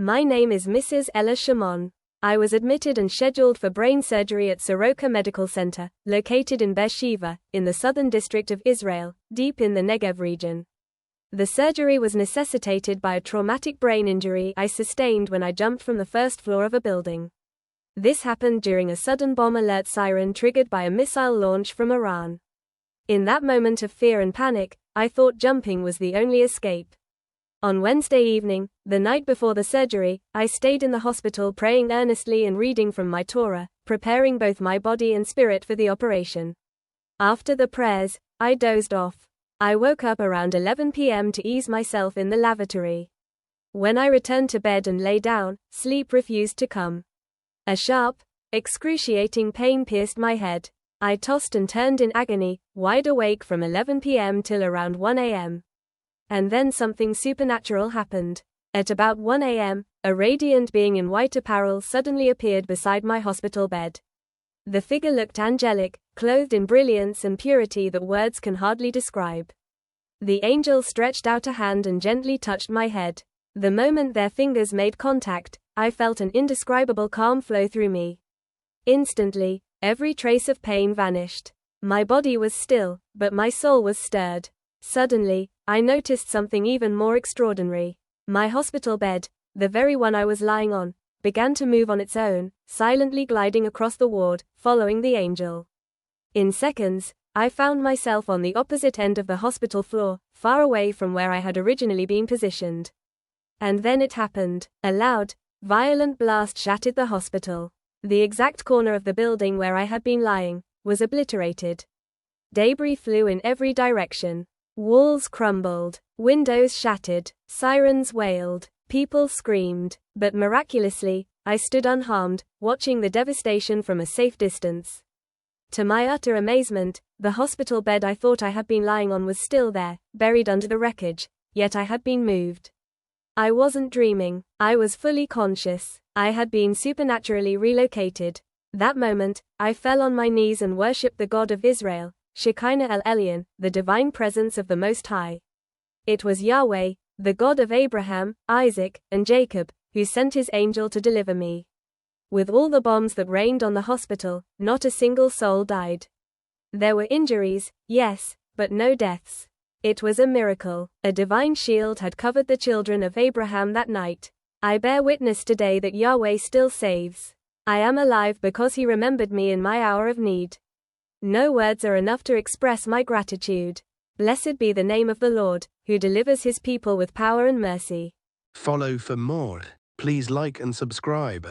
My name is Mrs. Ella Shimon. I was admitted and scheduled for brain surgery at Soroka Medical Center, located in Be'er Sheva, in the southern district of Israel, deep in the Negev region. The surgery was necessitated by a traumatic brain injury I sustained when I jumped from the first floor of a building. This happened during a sudden bomb alert siren triggered by a missile launch from Iran. In that moment of fear and panic, I thought jumping was the only escape. On Wednesday evening, the night before the surgery, I stayed in the hospital praying earnestly and reading from my Torah, preparing both my body and spirit for the operation. After the prayers, I dozed off. I woke up around 11 p.m. to ease myself in the lavatory. When I returned to bed and lay down, sleep refused to come. A sharp, excruciating pain pierced my head. I tossed and turned in agony, wide awake from 11 p.m. till around 1 a.m. And then something supernatural happened. At about 1 a.m., a radiant being in white apparel suddenly appeared beside my hospital bed. The figure looked angelic, clothed in brilliance and purity that words can hardly describe. The angel stretched out a hand and gently touched my head. The moment their fingers made contact, I felt an indescribable calm flow through me. Instantly, every trace of pain vanished. My body was still, but my soul was stirred. Suddenly, I noticed something even more extraordinary. My hospital bed, the very one I was lying on, began to move on its own, silently gliding across the ward, following the angel. In seconds, I found myself on the opposite end of the hospital floor, far away from where I had originally been positioned. And then it happened. A loud, violent blast shattered the hospital. The exact corner of the building where I had been lying was obliterated. Debris flew in every direction. Walls crumbled, windows shattered, sirens wailed, people screamed, but miraculously, I stood unharmed, watching the devastation from a safe distance. To my utter amazement, the hospital bed I thought I had been lying on was still there, buried under the wreckage, yet I had been moved. I wasn't dreaming, I was fully conscious. I had been supernaturally relocated. That moment, I fell on my knees and worshipped the God of Israel, Shekinah El-Elyon, the divine presence of the Most High. It was Yahweh, the God of Abraham, Isaac, and Jacob, who sent his angel to deliver me. With all the bombs that rained on the hospital, not a single soul died. There were injuries, yes, but no deaths. It was a miracle. A divine shield had covered the children of Abraham that night. I bear witness today that Yahweh still saves. I am alive because he remembered me in my hour of need. No words are enough to express my gratitude. Blessed be the name of the Lord, who delivers his people with power and mercy. Follow for more. Please like and subscribe.